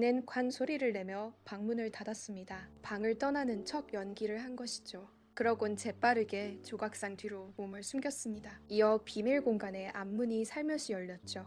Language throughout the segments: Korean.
노인은 관 소리를 내며 방문을 닫았습니다. 방을 떠나는 척 연기를 한 것이죠. 그러곤 재빠르게 조각상 뒤로 몸을 숨겼습니다. 이어 비밀 공간에 앞문이 살며시 열렸죠.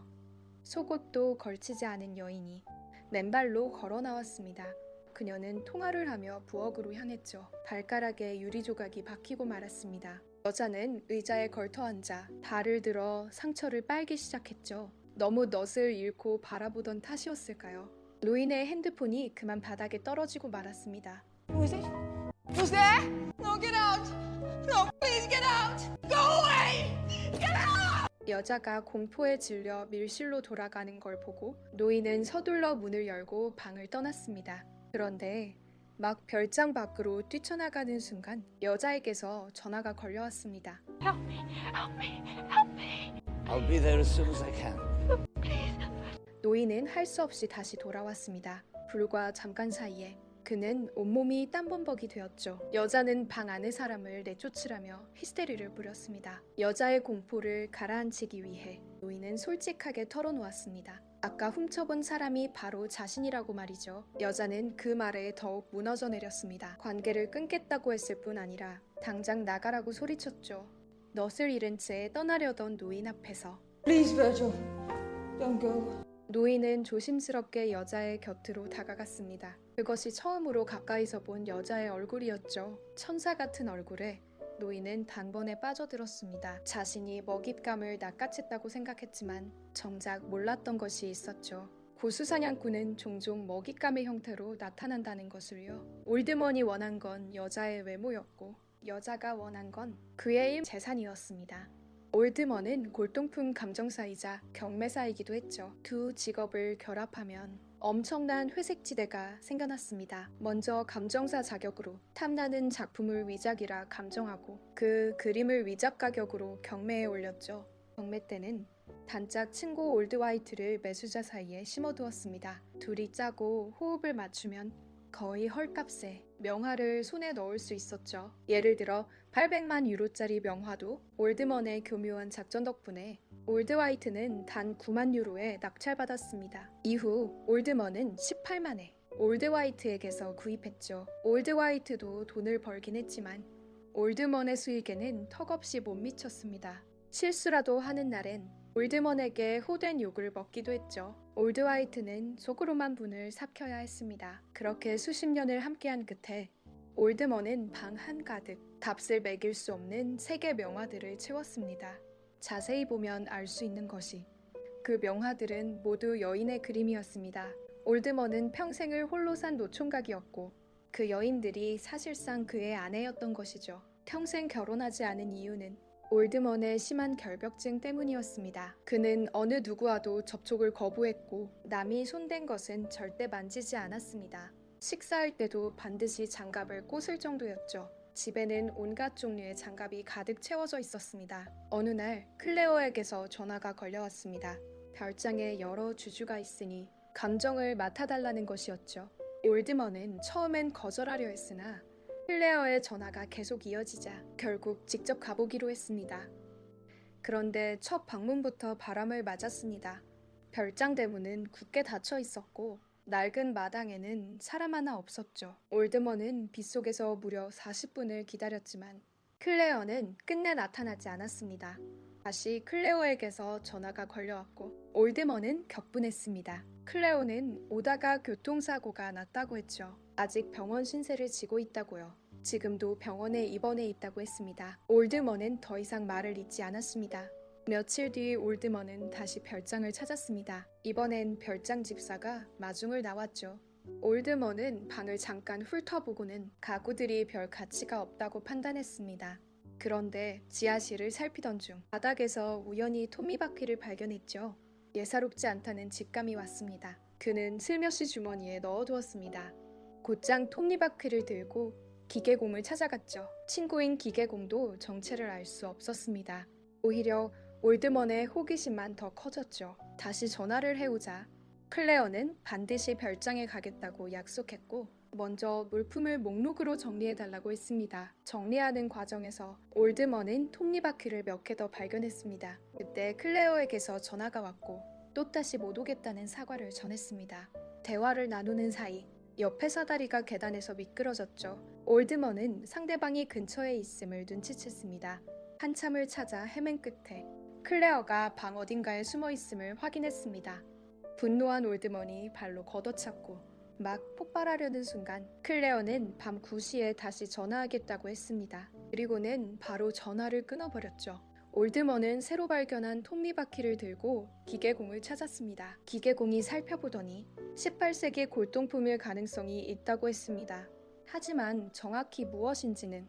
속옷도 걸치지 않은 여인이 맨발로 걸어 나왔습니다. 그녀는 통화를 하며 부엌으로 향했죠. 발가락에 유리 조각이 박히고 말았습니다. 여자는 의자에 걸터 앉아 발을 들어 상처를 빨기 시작했죠. 너무 넛을 잃고 바라보던 탓이었을까요? 노인의 핸드폰이 그만 바닥에 떨어지고 말았습니다. Who is it? Who's there? No, get out! No, please get out! Go away! Get out! 여자가 공포에 질려 밀실로 돌아가는 걸 보고 노인은 서둘러 문을 열고 방을 떠났습니다. 그런데 막 별장 밖으로 뛰쳐나가는 순간 여자에게서 전화가 걸려왔습니다. Help me! Help me! Help me! I'll be there as soon as I can. 노인은 할 수 없이 다시 돌아왔습니다. 불과 잠깐 사이에 그는 온몸이 땀범벅이 되었죠. 여자는 방 안의 사람을 내쫓으라며 히스테리를 부렸습니다. 여자의 공포를 가라앉히기 위해 노인은 솔직하게 털어놓았습니다. 아까 훔쳐본 사람이 바로 자신이라고 말이죠. 여자는 그 말에 더욱 무너져 내렸습니다. 관계를 끊겠다고 했을 뿐 아니라 당장 나가라고 소리쳤죠. 넛을 잃은 채 떠나려던 노인 앞에서 Please, Virgil, don't go. 노인은 조심스럽게 여자의 곁으로 다가갔습니다. 그것이 처음으로 가까이서 본 여자의 얼굴이었죠. 천사 같은 얼굴에 노인은 단번에 빠져들었습니다. 자신이 먹잇감을 낚아챘다고 생각했지만 정작 몰랐던 것이 있었죠. 고수사냥꾼은 종종 먹잇감의 형태로 나타난다는 것을요. 올드먼이 원한 건 여자의 외모였고 여자가 원한 건 그의 재산이었습니다. 올드먼은 골동품 감정사이자 경매사이기도 했죠. 두 직업을 결합하면 엄청난 회색지대가 생겨났습니다. 먼저 감정사 자격으로 탐나는 작품을 위작이라 감정하고 그 그림을 위작 가격으로 경매에 올렸죠. 경매 때는 단짝 친구 올드화이트를 매수자 사이에 심어두었습니다. 둘이 짜고 호흡을 맞추면 거의 헐값에 명화를 손에 넣을 수 있었죠. 예를 들어 800만 유로짜리 명화도 올드먼의 교묘한 작전 덕분에 올드화이트는 단 9만 유로에 낙찰받았습니다. 이후 올드먼은 18만에 올드화이트에게서 구입했죠. 올드화이트도 돈을 벌긴 했지만 올드먼의 수익에는 턱없이 못 미쳤습니다. 실수라도 하는 날엔 올드먼에게 호된 욕을 먹기도 했죠. 올드화이트는 속으로만 분을 삭혀야 했습니다. 그렇게 수십 년을 함께한 끝에 올드먼은 방 한가득 값을 매길 수 없는 세계 명화들을 채웠습니다. 자세히 보면 알 수 있는 것이 그 명화들은 모두 여인의 그림이었습니다. 올드먼은 평생을 홀로 산 노총각이었고 그 여인들이 사실상 그의 아내였던 것이죠. 평생 결혼하지 않은 이유는 올드먼의 심한 결벽증 때문이었습니다. 그는 어느 누구와도 접촉을 거부했고 남이 손댄 것은 절대 만지지 않았습니다. 식사할 때도 반드시 장갑을 꽂을 정도였죠. 집에는 온갖 종류의 장갑이 가득 채워져 있었습니다. 어느 날 클레어에게서 전화가 걸려왔습니다. 별장에 여러 주주가 있으니 감정을 맡아달라는 것이었죠. 올드먼은 처음엔 거절하려 했으나 클레어의 전화가 계속 이어지자 결국 직접 가보기로 했습니다. 그런데 첫 방문부터 바람을 맞았습니다. 별장 대문은 굳게 닫혀 있었고 낡은 마당에는 사람 하나 없었죠. 올드먼은 빗속에서 무려 40분을 기다렸지만 클레어는 끝내 나타나지 않았습니다. 다시 클레어에게서 전화가 걸려왔고 올드먼은 격분했습니다. 클레어는 오다가 교통사고가 났다고 했죠. 아직 병원 신세를 지고 있다고요. 지금도 병원에 입원해 있다고 했습니다. 올드먼은 더 이상 말을 잇지 않았습니다. 며칠 뒤 올드먼은 다시 별장을 찾았습니다. 이번엔 별장 집사가 마중을 나왔죠. 올드먼은 방을 잠깐 훑어보고는 가구들이 별 가치가 없다고 판단했습니다. 그런데 지하실을 살피던 중 바닥에서 우연히 톱니바퀴를 발견했죠. 예사롭지 않다는 직감이 왔습니다. 그는 슬며시 주머니에 넣어두었습니다. 곧장 톱니바퀴를 들고 기계공을 찾아갔죠. 친구인 기계공도 정체를 알 수 없었습니다. 오히려 올드먼의 호기심만 더 커졌죠. 다시 전화를 해오자 클레어는 반드시 별장에 가겠다고 약속했고 먼저 물품을 목록으로 정리해달라고 했습니다. 정리하는 과정에서 올드먼은 톱니바퀴를 몇 개 더 발견했습니다. 그때 클레어에게서 전화가 왔고 또다시 못 오겠다는 사과를 전했습니다. 대화를 나누는 사이 옆에 사다리가 계단에서 미끄러졌죠. 올드먼은 상대방이 근처에 있음을 눈치챘습니다. 한참을 찾아 헤맨 끝에 클레어가 방 어딘가에 숨어 있음을 확인했습니다. 분노한 올드먼이 발로 걷어찼고 막 폭발하려는 순간 클레어는 밤 9시에 다시 전화하겠다고 했습니다. 그리고는 바로 전화를 끊어버렸죠. 올드먼은 새로 발견한 톱니바퀴를 들고 기계공을 찾았습니다. 기계공이 살펴보더니 18세기 골동품일 가능성이 있다고 했습니다. 하지만 정확히 무엇인지는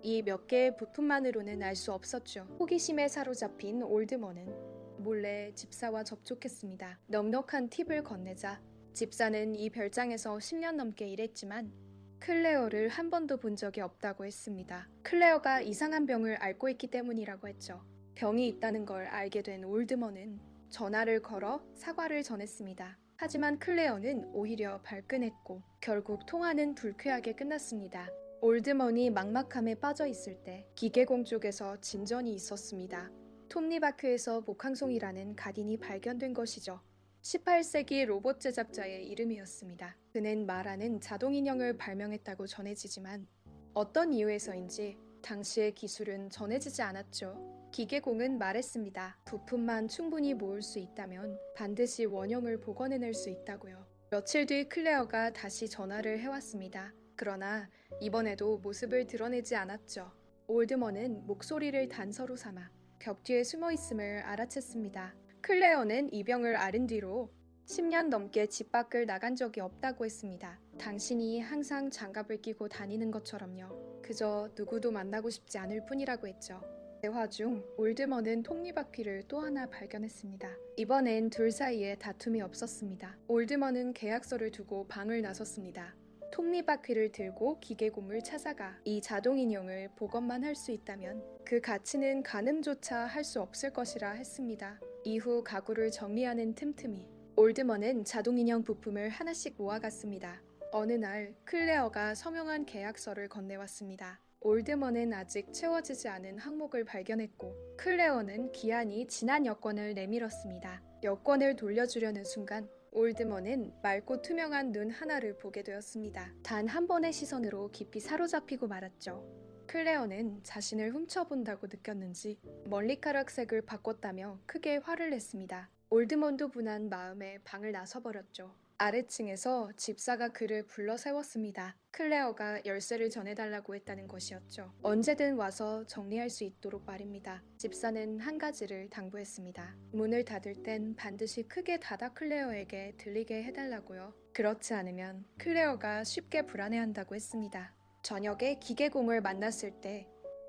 이 몇 개의 부품만으로는 알 수 없었죠. 호기심에 사로잡힌 올드먼은 몰래 집사와 접촉했습니다. 넉넉한 팁을 건네자 집사는 이 별장에서 10년 넘게 일했지만 클레어를 한 번도 본 적이 없다고 했습니다. 클레어가 이상한 병을 앓고 있기 때문이라고 했죠. 병이 있다는 걸 알게 된 올드먼은 전화를 걸어 사과를 전했습니다. 하지만 클레어는 오히려 발끈했고 결국 통화는 불쾌하게 끝났습니다. 올드먼이 막막함에 빠져 있을 때 기계공 쪽에서 진전이 있었습니다. 톱니바크에서 목항송이라는 가딘이 발견된 것이죠. 18세기 로봇 제작자의 이름이었습니다. 그는 말하는 자동인형을 발명했다고 전해지지만 어떤 이유에서인지 당시의 기술은 전해지지 않았죠. 기계공은 말했습니다. 부품만 충분히 모을 수 있다면 반드시 원형을 복원해낼 수 있다고요. 며칠 뒤 클레어가 다시 전화를 해왔습니다. 그러나 이번에도 모습을 드러내지 않았죠. 올드먼은 목소리를 단서로 삼아 벽 뒤에 숨어 있음을 알아챘습니다. 클레어는 이 병을 앓은 뒤로 10년 넘게 집 밖을 나간 적이 없다고 했습니다. 당신이 항상 장갑을 끼고 다니는 것처럼요. 그저 누구도 만나고 싶지 않을 뿐이라고 했죠. 대화 중 올드먼은 톱니바퀴를 또 하나 발견했습니다. 이번엔 둘 사이에 다툼이 없었습니다. 올드먼은 계약서를 두고 방을 나섰습니다. 톱니바퀴를 들고 기계공을 찾아가 이 자동인형을 복원만 할 수 있다면 그 가치는 가늠조차 할 수 없을 것이라 했습니다. 이후 가구를 정리하는 틈틈이 올드먼은 자동인형 부품을 하나씩 모아갔습니다. 어느 날 클레어가 서명한 계약서를 건네왔습니다. 올드먼은 아직 채워지지 않은 항목을 발견했고 클레어는 기한이 지난 여권을 내밀었습니다. 여권을 돌려주려는 순간 올드먼은 맑고 투명한 눈 하나를 보게 되었습니다. 단 한 번의 시선으로 깊이 사로잡히고 말았죠. 클레어는 자신을 훔쳐본다고 느꼈는지 머리카락색을 바꿨다며 크게 화를 냈습니다. 올드먼도 분한 마음에 방을 나서버렸죠. 아래층에서 집사가 그를 불러 세웠습니다. 클레어가 열쇠를 전해달라고 했다는 것이었죠. 언제든 와서 정리할 수 있도록 말입니다. 집사는 한 가지를 당부했습니다. 문을 닫을 땐 반드시 크게 닫아 클레어에게 들리게 해달라고요. 그렇지 않으면 클레어가 쉽게 불안해한다고 했습니다. 저녁에 기계공을 만났을 때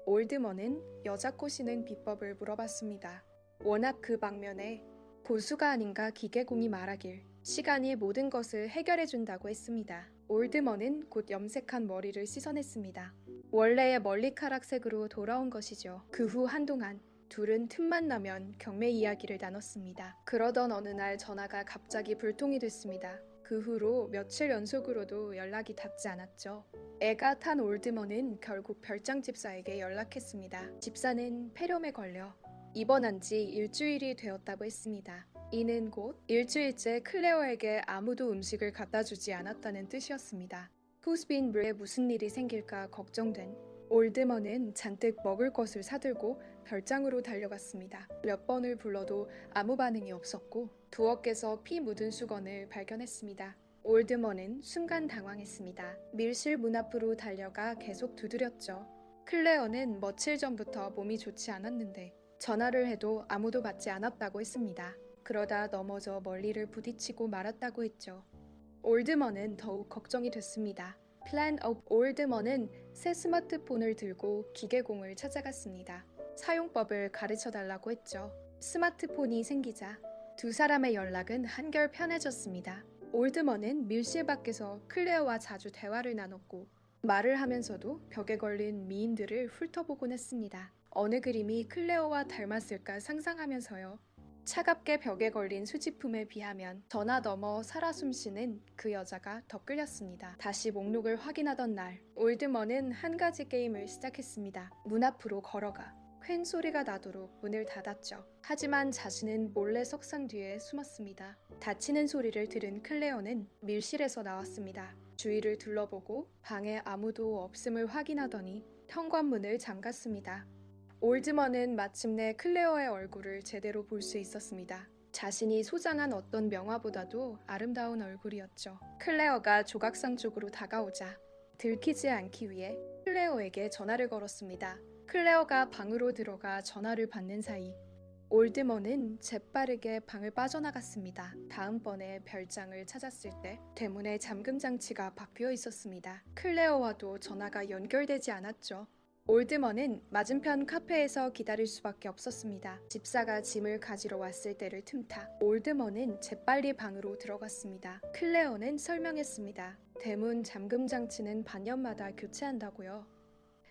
올드먼은 여자 꼬시는 비법을 물어봤습니다. 워낙 그 방면에 고수가 아닌가 기계공이 말하길 시간이 모든 것을 해결해준다고 했습니다. 올드먼은 곧 염색한 머리를 씻어냈습니다. 원래의 머리카락색으로 돌아온 것이죠. 그 후 한동안 둘은 틈만 나면 경매 이야기를 나눴습니다. 그러던 어느 날 전화가 갑자기 불통이 됐습니다. 그 후로 며칠 연속으로도 연락이 닿지 않았죠. 애가 탄 올드먼은 결국 별장 집사에게 연락했습니다. 집사는 폐렴에 걸려 입원한 지 일주일이 되었다고 했습니다. 이는 곧 일주일째 클레어에게 아무도 음식을 갖다 주지 않았다는 뜻이었습니다. 후스빈브에 무슨 일이 생길까 걱정된 올드먼은 잔뜩 먹을 것을 사들고 별장으로 달려갔습니다. 몇 번을 불러도 아무 반응이 없었고 두어께서 피 묻은 수건을 발견했습니다. 올드먼은 순간 당황했습니다. 밀실 문 앞으로 달려가 계속 두드렸죠. 클레어는 며칠 전부터 몸이 좋지 않았는데 전화를 해도 아무도 받지 않았다고 했습니다. 그러다 넘어져 멀리를 부딪히고 말았다고 했죠. 올드먼은 더욱 걱정이 됐습니다. 플랜 업 올드먼은 새 스마트폰을 들고 기계공을 찾아갔습니다. 사용법을 가르쳐달라고 했죠. 스마트폰이 생기자 두 사람의 연락은 한결 편해졌습니다. 올드먼은 밀실 밖에서 클레어와 자주 대화를 나눴고 말을 하면서도 벽에 걸린 미인들을 훑어보곤 했습니다. 어느 그림이 클레어와 닮았을까 상상하면서요. 차갑게 벽에 걸린 수집품에 비하면 전화 너머 살아 숨쉬는 그 여자가 더 끌렸습니다. 다시 목록을 확인하던 날 올드먼은 한 가지 게임을 시작했습니다. 문 앞으로 걸어가 퀭 소리가 나도록 문을 닫았죠. 하지만 자신은 몰래 석상 뒤에 숨었습니다. 닫히는 소리를 들은 클레어는 밀실에서 나왔습니다. 주위를 둘러보고 방에 아무도 없음을 확인하더니 현관문을 잠갔습니다. 올드먼은 마침내 클레어의 얼굴을 제대로 볼 수 있었습니다. 자신이 소장한 어떤 명화보다도 아름다운 얼굴이었죠. 클레어가 조각상 쪽으로 다가오자 들키지 않기 위해 클레어에게 전화를 걸었습니다. 클레어가 방으로 들어가 전화를 받는 사이 올드먼은 재빠르게 방을 빠져나갔습니다. 다음번에 별장을 찾았을 때 대문에 잠금 장치가 박혀 있었습니다. 클레어와도 전화가 연결되지 않았죠. 올드먼은 맞은편 카페에서 기다릴 수밖에 없었습니다. 집사가 짐을 가지러 왔을 때를 틈타 올드먼은 재빨리 방으로 들어갔습니다. 클레어는 설명했습니다. 대문 잠금 장치는 반년마다 교체한다고요.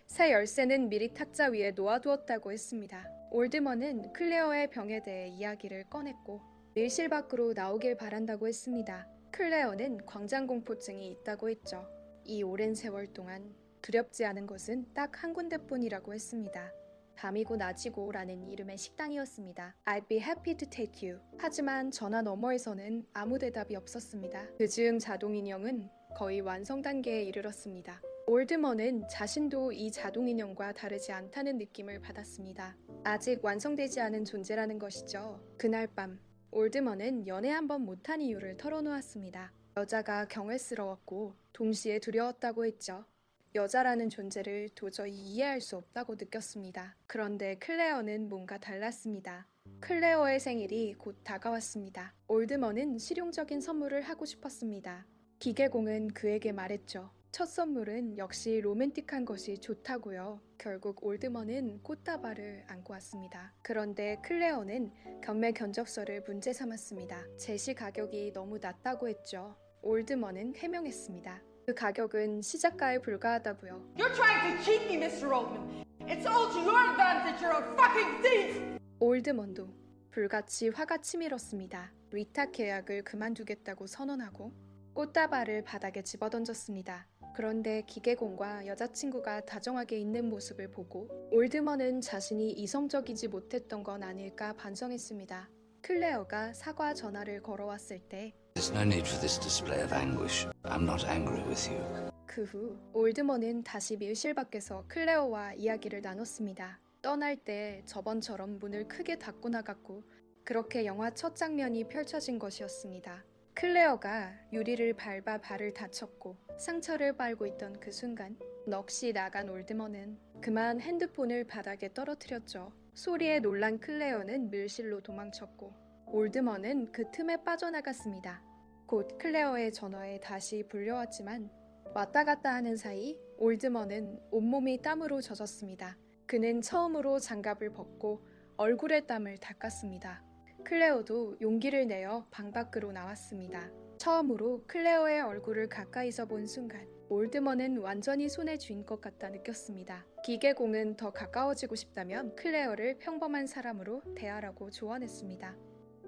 새 열쇠는 미리 탁자 위에 놓아두었다고 했습니다. 올드먼은 클레어의 병에 대해 이야기를 꺼냈고 밀실 밖으로 나오길 바란다고 했습니다. 클레어는 광장공포증이 있다고 했죠. 이 오랜 세월 동안 두렵지 않은 것은 딱 한 군데뿐이라고 했습니다. 밤이고 낮이고 라는 이름의 식당이었습니다. I'd be happy to take you. 하지만 전화 너머에서는 아무 대답이 없었습니다. 그즈음 자동인형은 거의 완성 단계에 이르렀습니다. 올드먼은 자신도 이 자동인형과 다르지 않다는 느낌을 받았습니다. 아직 완성되지 않은 존재라는 것이죠. 그날 밤 올드먼은 연애 한번 못한 이유를 털어놓았습니다. 여자가 경외스러웠고 동시에 두려웠다고 했죠. 여자라는 존재를 도저히 이해할 수 없다고 느꼈습니다. 그런데 클레어는 뭔가 달랐습니다. 클레어의 생일이 곧 다가왔습니다. 올드먼은 실용적인 선물을 하고 싶었습니다. 기계공은 그에게 말했죠. 첫 선물은 역시 로맨틱한 것이 좋다고요. 결국 올드먼은 꽃다발을 안고 왔습니다. 그런데 클레어는 경매 견적서를 문제 삼았습니다. 제시 가격이 너무 낮다고 했죠. 올드먼은 해명했습니다. 그 가격은 시작가에 불과하다고요. You're trying to cheat me, Mr. Oldman. It's all to your advantage. You're a fucking thief. 올드먼도 불같이 화가 치밀었습니다. 위탁 계약을 그만두겠다고 선언하고 꽃다발을 바닥에 집어던졌습니다. 그런데 기계공과 여자친구가 다정하게 있는 모습을 보고 올드먼은 자신이 이성적이지 못했던 건 아닐까 반성했습니다. 클레어가 사과 전화를 걸어왔을 때 There's no need for this display of anguish. I'm not angry with you. 그 후 올드먼은 다시 밀실 밖에서 클레어와 이야기를 나눴습니다. 떠날 때 저번처럼 문을 크게 닫고 나갔고 그렇게 영화 첫 장면이 펼쳐진 것이었습니다. 클레어가 유리를 밟아 발을 다쳤고 상처를 빨고 있던 그 순간 넋이 나간 올드먼은 그만 핸드폰을 바닥에 떨어뜨렸죠. 소리에 놀란 클레어는 밀실로 도망쳤고 올드먼은 그 틈에 빠져나갔습니다. 곧 클레어의 전화에 다시 불려왔지만 왔다 갔다 하는 사이 올드먼은 온몸이 땀으로 젖었습니다. 그는 처음으로 장갑을 벗고 얼굴의 땀을 닦았습니다. 클레어도 용기를 내어 방 밖으로 나왔습니다. 처음으로 클레어의 얼굴을 가까이서 본 순간 올드먼은 완전히 손에 쥔 것 같다 느꼈습니다. 기계공은 더 가까워지고 싶다면 클레어를 평범한 사람으로 대하라고 조언했습니다.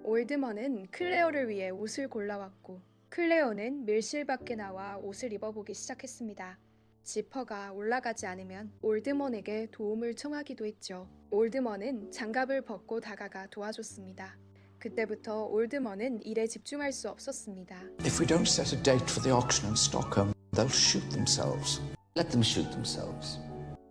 올드먼은 클레어를 위해 옷을 골라왔고 클레어는 밀실 밖에 나와 옷을 입어보기 시작했습니다. 지퍼가 올라가지 않으면 올드먼에게 도움을 청하기도 했죠. 올드먼은 장갑을 벗고 다가가 도와줬습니다. 그때부터 올드먼은 일에 집중할 수 없었습니다. If we don't set a date for the auction in Stockholm, they'll shoot themselves. Let them shoot themselves.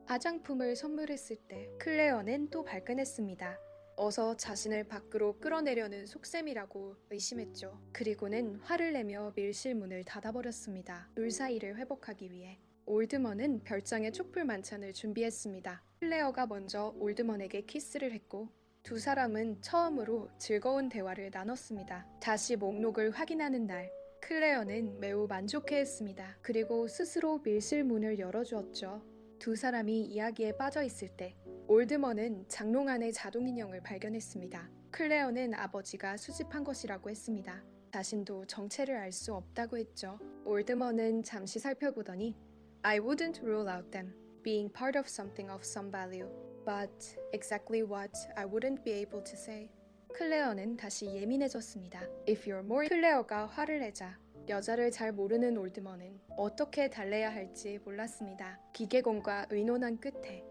화장품을 선물했을 때 클레어는 또 발끈했습니다. 어서 자신을 밖으로 끌어내려는 속셈이라고 의심했죠. 그리고는 화를 내며 밀실 문을 닫아버렸습니다. 둘 사이를 회복하기 위해 올드먼은 별장에 촛불 만찬을 준비했습니다. 클레어가 먼저 올드먼에게 키스를 했고 두 사람은 처음으로 즐거운 대화를 나눴습니다. 다시 목록을 확인하는 날 클레어는 매우 만족해했습니다. 그리고 스스로 밀실 문을 열어주었죠. 두 사람이 이야기에 빠져 있을 때 올드먼은 장롱 안에 자동인형을 발견했습니다. 클레어는 아버지가 수집한 것이라고 했습니다. 자신도 정체를 알 수 없다고 했죠. 올드먼은 잠시 살펴보더니 I wouldn't rule out them being part of something of some value, but exactly what I wouldn't be able to say. 클레어는 다시 예민해졌습니다. If you're more... 클레어가 화를 내자 여자를 잘 모르는 올드먼은 어떻게 달래야 할지 몰랐습니다. 기계공과 의논한 끝에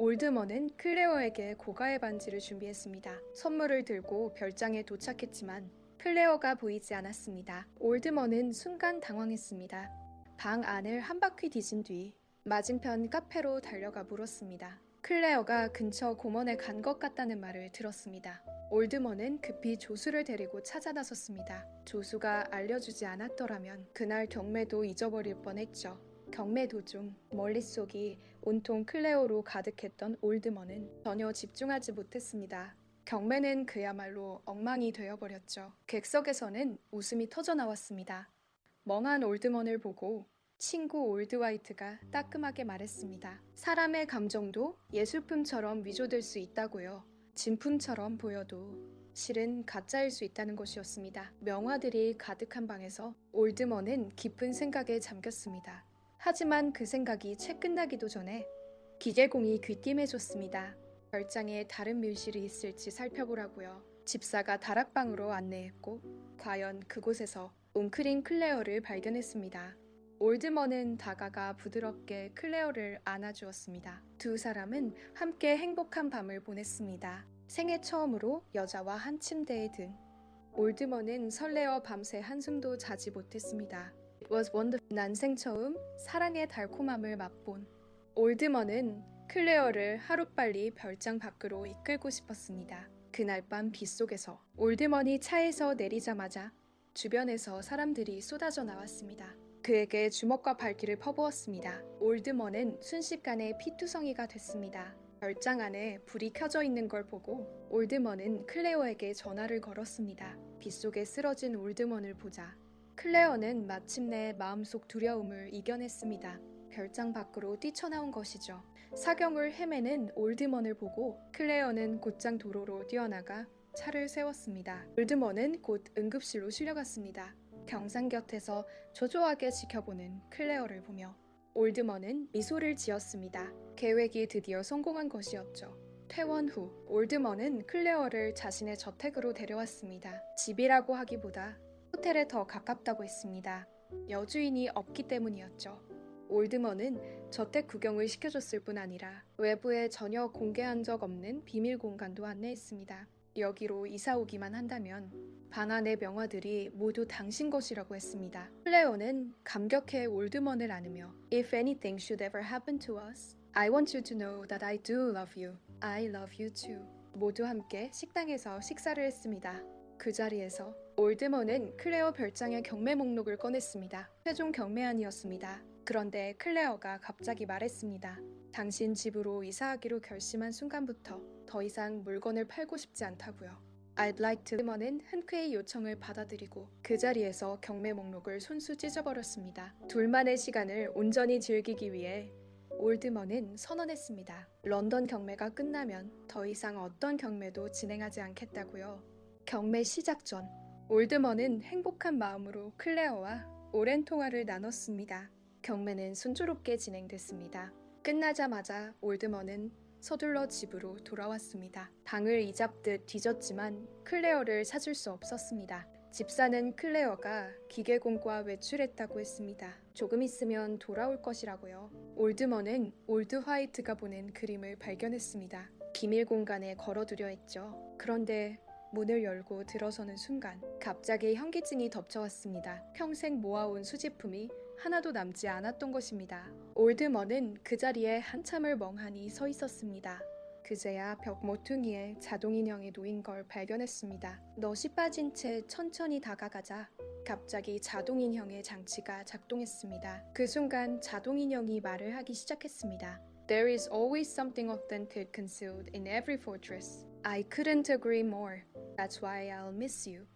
올드먼은 클레어에게 고가의 반지를 준비했습니다. 선물을 들고 별장에 도착했지만 클레어가 보이지 않았습니다. 올드먼은 순간 당황했습니다. 방 안을 한 바퀴 뒤진 뒤 맞은편 카페로 달려가 물었습니다. 클레어가 근처 공원에 간 것 같다는 말을 들었습니다. 올드먼은 급히 조수를 데리고 찾아 나섰습니다. 조수가 알려주지 않았더라면 그날 경매도 잊어버릴 뻔했죠. 경매 도중 머릿속이 온통 클레어로 가득했던 올드먼은 전혀 집중하지 못했습니다. 경매는 그야말로 엉망이 되어버렸죠. 객석에서는 웃음이 터져나왔습니다. 멍한 올드먼을 보고 친구 올드화이트가 따끔하게 말했습니다. 사람의 감정도 예술품처럼 위조될 수 있다고요. 진품처럼 보여도 실은 가짜일 수 있다는 것이었습니다. 명화들이 가득한 방에서 올드먼은 깊은 생각에 잠겼습니다. 하지만 그 생각이 채 끝나기도 전에 기계공이 귀띔해줬습니다. 별장에 다른 묘실이 있을지 살펴보라고요. 집사가 다락방으로 안내했고 과연 그곳에서 웅크린 클레어를 발견했습니다. 올드먼은 다가가 부드럽게 클레어를 안아주었습니다. 두 사람은 함께 행복한 밤을 보냈습니다. 생애 처음으로 여자와 한 침대에 든 올드먼은 설레어 밤새 한숨도 자지 못했습니다. It was wonderful. 난생 처음 사랑의 달콤함을 맛본 올드먼은 클레어를 하루빨리 별장 밖으로 이끌고 싶었습니다. 그날 밤 빗속에서 올드먼이 차에서 내리자마자 주변에서 사람들이 쏟아져 나왔습니다. 그에게 주먹과 발길을 퍼부었습니다. 올드먼은 순식간에 피투성이가 됐습니다. 별장 안에 불이 켜져 있는 걸 보고 올드먼은 클레어에게 전화를 걸었습니다. 빗속에 쓰러진 올드먼을 보자 클레어는 마침내 마음속 두려움을 이겨냈습니다. 별장 밖으로 뛰쳐나온 것이죠. 사경을 헤매는 올드먼을 보고 클레어는 곧장 도로로 뛰어나가 차를 세웠습니다. 올드먼은 곧 응급실로 실려갔습니다. 경상 곁에서 조조하게 지켜보는 클레어를 보며 올드먼은 미소를 지었습니다. 계획이 드디어 성공한 것이었죠. 퇴원 후 올드먼은 클레어를 자신의 저택으로 데려왔습니다. 집이라고 하기보다 호텔에 더 가깝다고 했습니다. 여주인이 없기 때문이었죠. 올드먼은 저택 구경을 시켜줬을 뿐 아니라 외부에 전혀 공개한 적 없는 비밀 공간도 안내했습니다. 여기로 이사 오기만 한다면 방 안의 명화들이 모두 당신 것이라고 했습니다. 클레어는 감격해 올드먼을 안으며 If anything should ever happen to us, I want you to know that I do love you. I love you too. 모두 함께 식당에서 식사를 했습니다. 그 자리에서 올드먼은 클레어 별장의 경매 목록을 꺼냈습니다. 최종 경매안이었습니다. 그런데 클레어가 갑자기 말했습니다. 당신 집으로 이사하기로 결심한 순간부터 더 이상 물건을 팔고 싶지 않다고요. I'd like to. 올드먼은 흔쾌히 요청을 받아들이고 그 자리에서 경매 목록을 손수 찢어버렸습니다. 둘만의 시간을 온전히 즐기기 위해 올드먼은 선언했습니다. 런던 경매가 끝나면 더 이상 어떤 경매도 진행하지 않겠다고요. 경매 시작 전 올드먼은 행복한 마음으로 클레어와 오랜 통화를 나눴습니다. 경매는 순조롭게 진행됐습니다. 끝나자마자 올드먼은 서둘러 집으로 돌아왔습니다. 방을 이잡듯 뒤졌지만 클레어를 찾을 수 없었습니다. 집사는 클레어가 기계공과 외출했다고 했습니다. 조금 있으면 돌아올 것이라고요. 올드먼은 올드 화이트가 보낸 그림을 발견했습니다. 비밀 공간에 걸어두려 했죠. 그런데 문을 열고 들어서는 순간 갑자기 현기증이 덮쳐왔습니다. 평생 모아온 수집품이 하나도 남지 않았던 것입니다. 올드먼은 그 자리에 한참을 멍하니 서 있었습니다. 그제야 벽 모퉁이에 자동인형이 놓인 걸 발견했습니다. 넛이 빠진 채 천천히 다가가자 갑자기 자동인형의 장치가 작동했습니다. 그 순간 자동인형이 말을 하기 시작했습니다. There is always something authentic concealed in every fortress. I couldn't agree more. That's why I'll miss you.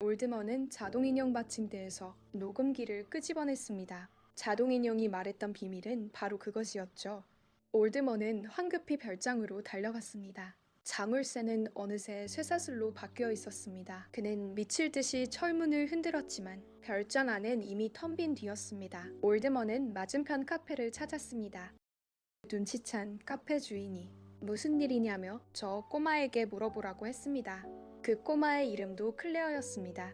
올드먼은 자동인형 받침대에서 녹음기를 끄집어냈습니다. 자동인형이 말했던 비밀은 바로 그것이었죠. 올드먼은 황급히 별장으로 달려갔습니다. 자물쇠는 어느새 쇠사슬로 바뀌어 있었습니다. 그는 미칠 듯이 철문을 흔들었지만 별장 안은 이미 텅 빈 뒤였습니다. 올드먼은 맞은편 카페를 찾았습니다. 눈치챈 카페 주인이 무슨 일이냐며 저 꼬마에게 물어보라고 했습니다. 그 꼬마의 이름도 클레어였습니다.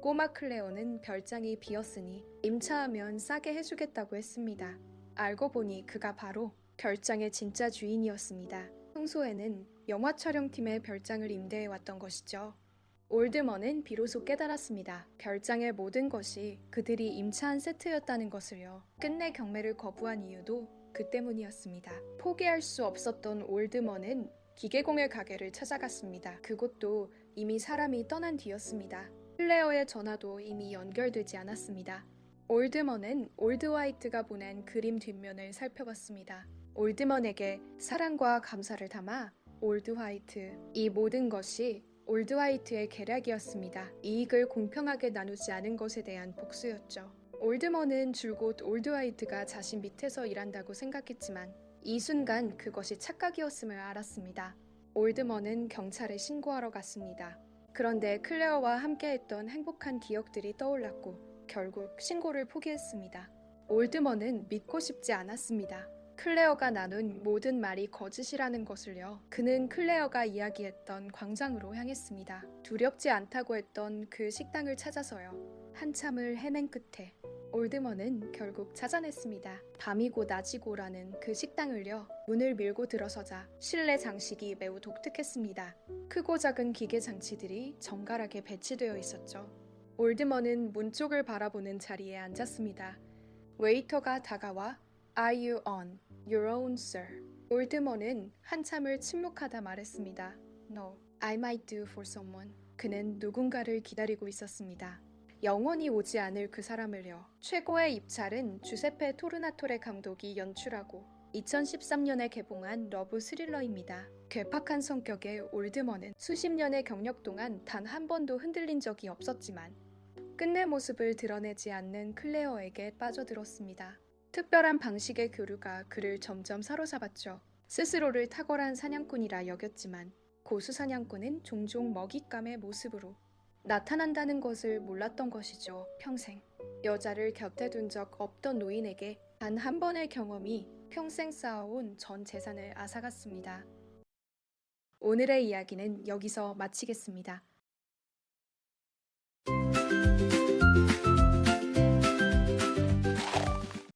꼬마 클레어는 별장이 비었으니 임차하면 싸게 해주겠다고 했습니다. 알고 보니 그가 바로 별장의 진짜 주인이었습니다. 평소에는 영화 촬영팀의 별장을 임대해 왔던 것이죠. 올드먼은 비로소 깨달았습니다. 별장의 모든 것이 그들이 임차한 세트였다는 것을요. 끝내 경매를 거부한 이유도 그 때문이었습니다. 포기할 수 없었던 올드먼은 기계공예 가게를 찾아갔습니다. 그곳도 이미 사람이 떠난 뒤였습니다. 클레어의 전화도 이미 연결되지 않았습니다. 올드먼은 올드 화이트가 보낸 그림 뒷면을 살펴봤습니다. 올드먼에게 사랑과 감사를 담아 올드 화이트. 이 모든 것이 올드 화이트의 계략이었습니다. 이익을 공평하게 나누지 않은 것에 대한 복수였죠. 올드먼은 줄곧 올드 화이트가 자신 밑에서 일한다고 생각했지만 이 순간 그것이 착각이었음을 알았습니다. 올드먼은 경찰에 신고하러 갔습니다. 그런데 클레어와 함께했던 행복한 기억들이 떠올랐고 결국 신고를 포기했습니다. 올드먼은 믿고 싶지 않았습니다. 클레어가 나눈 모든 말이 거짓이라는 것을요. 그는 클레어가 이야기했던 광장으로 향했습니다. 두렵지 않다고 했던 그 식당을 찾아서요. 한참을 헤맨 끝에 올드먼은 결국 찾아냈습니다. 밤이고 낮이고라는 그 식당을요. 문을 밀고 들어서자 실내 장식이 매우 독특했습니다. 크고 작은 기계 장치들이 정갈하게 배치되어 있었죠. 올드먼은 문 쪽을 바라보는 자리에 앉았습니다. 웨이터가 다가와 Are you on your own, sir? 올드먼은 한참을 침묵하다 말했습니다. No, I might do for someone. 그는 누군가를 기다리고 있었습니다. 영원히 오지 않을 그 사람을요. 최고의 입찰은 주세페 토르나토레 감독이 연출하고 2013년에 개봉한 러브 스릴러입니다. 괴팍한 성격의 올드먼은 수십 년의 경력 동안 단 한 번도 흔들린 적이 없었지만 끝내 모습을 드러내지 않는 클레어에게 빠져들었습니다. 특별한 방식의 교류가 그를 점점 사로잡았죠. 스스로를 탁월한 사냥꾼이라 여겼지만 고수 사냥꾼은 종종 먹잇감의 모습으로 나타난다는 것을 몰랐던 것이죠. 평생 여자를 곁에 둔 적 없던 노인에게 단 한 번의 경험이 평생 쌓아온 전 재산을 앗아갔습니다. 오늘의 이야기는 여기서 마치겠습니다.